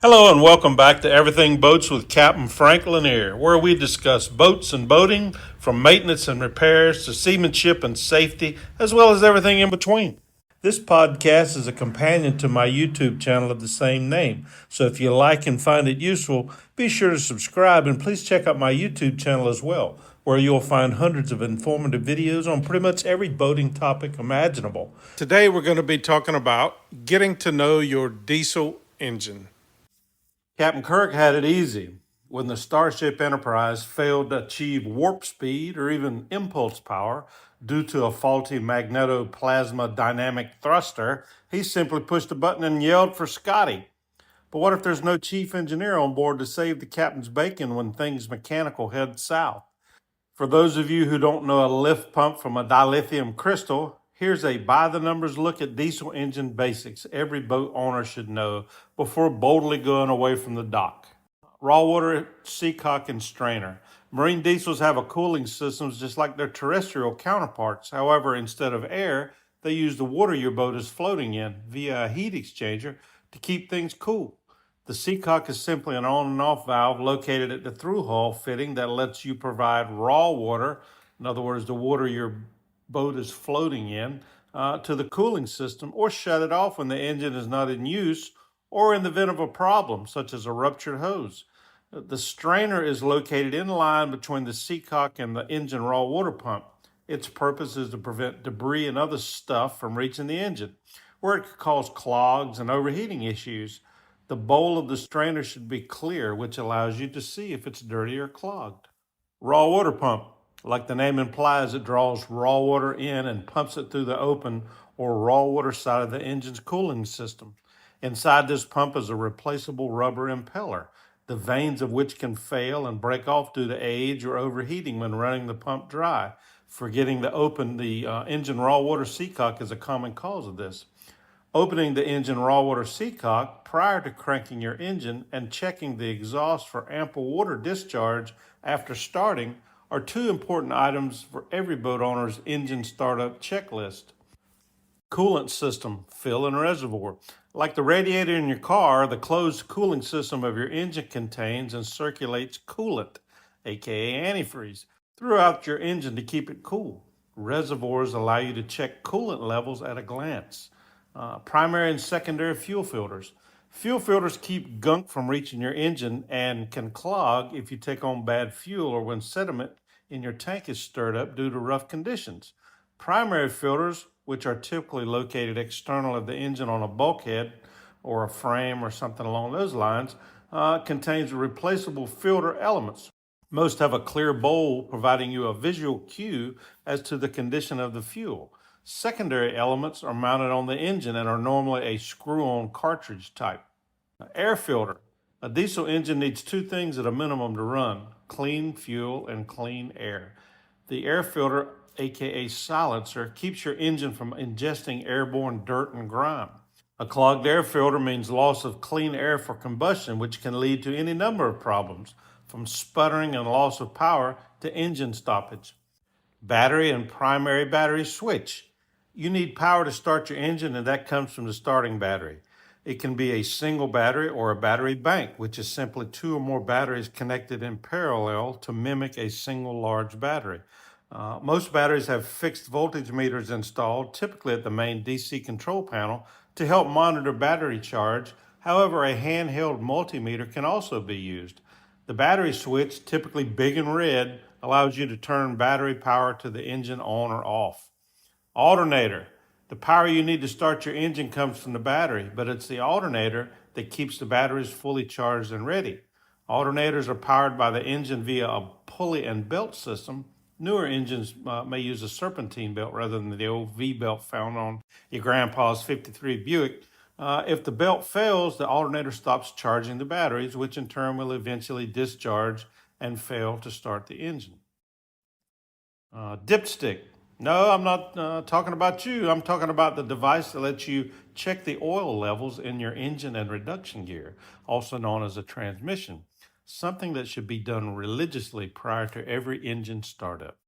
Hello and welcome back to Everything Boats with Captain Frank Lanier, where we discuss boats and boating, from maintenance and repairs to seamanship and safety, as well as everything in between. This podcast is a companion to my YouTube channel of the same name, so if you like and find it useful, be sure to subscribe and please check out my YouTube channel as well, where you'll find hundreds of informative videos on pretty much every boating topic imaginable. Today we're going to be talking about getting to know your diesel engine. Captain Kirk had it easy when the Starship Enterprise failed to achieve warp speed or even impulse power due to a faulty magnetoplasma dynamic thruster. He simply pushed a button and yelled for Scotty. But what if there's no chief engineer on board to save the captain's bacon when things mechanical head south? For those of you who don't know a lift pump from a dilithium crystal, here's a by-the-numbers look at diesel engine basics every boat owner should know before boldly going away from the dock. Raw water, seacock, and strainer. Marine diesels have a cooling system just like their terrestrial counterparts. However, instead of air, they use the water your boat is floating in via a heat exchanger to keep things cool. The seacock is simply an on and off valve located at the through hull fitting that lets you provide raw water, in other words, the water your boat is floating in, to the cooling system, or shut it off when the engine is not in use or in the event of a problem, such as a ruptured hose. The strainer is located in line between the seacock and the engine raw water pump. Its purpose is to prevent debris and other stuff from reaching the engine, where it could cause clogs and overheating issues. The bowl of the strainer should be clear, which allows you to see if it's dirty or clogged. Raw water pump. Like the name implies, it draws raw water in and pumps it through the open or raw water side of the engine's cooling system. Inside this pump is a replaceable rubber impeller, the vanes of which can fail and break off due to age or overheating when running the pump dry. Forgetting to open the engine raw water seacock is a common cause of this. Opening the engine raw water seacock prior to cranking your engine and checking the exhaust for ample water discharge after starting are two important items for every boat owner's engine startup checklist. Coolant system, fill and reservoir. Like the radiator in your car, the closed cooling system of your engine contains and circulates coolant, aka antifreeze, throughout your engine to keep it cool. Reservoirs allow you to check coolant levels at a glance. Primary and secondary fuel filters. Fuel filters keep gunk from reaching your engine and can clog if you take on bad fuel or when sediment in your tank is stirred up due to rough conditions. Primary filters, which are typically located external of the engine on a bulkhead or a frame or something along those lines, contains replaceable filter elements. Most have a clear bowl providing you a visual cue as to the condition of the fuel. Secondary elements are mounted on the engine and are normally a screw-on cartridge type. Air filter. A diesel engine needs two things at a minimum to run: clean fuel and clean air. The air filter, aka silencer, keeps your engine from ingesting airborne dirt and grime. A clogged air filter means loss of clean air for combustion, which can lead to any number of problems, from sputtering and loss of power to engine stoppage. Battery and primary battery switch. You need power to start your engine, and that comes from the starting battery. It can be a single battery or a battery bank, which is simply two or more batteries connected in parallel to mimic a single large battery. Most batteries have fixed voltage meters installed, typically at the main DC control panel, to help monitor battery charge. However, a handheld multimeter can also be used. The battery switch, typically big and red, allows you to turn battery power to the engine on or off. Alternator. The power you need to start your engine comes from the battery, but it's the alternator that keeps the batteries fully charged and ready. Alternators are powered by the engine via a pulley and belt system. Newer engines may use a serpentine belt rather than the old V-belt found on your grandpa's 53 Buick. If the belt fails, the alternator stops charging the batteries, which in turn will eventually discharge and fail to start the engine. Dipstick. No, I'm not talking about you. I'm talking about the device that lets you check the oil levels in your engine and reduction gear, also known as a transmission, something that should be done religiously prior to every engine startup.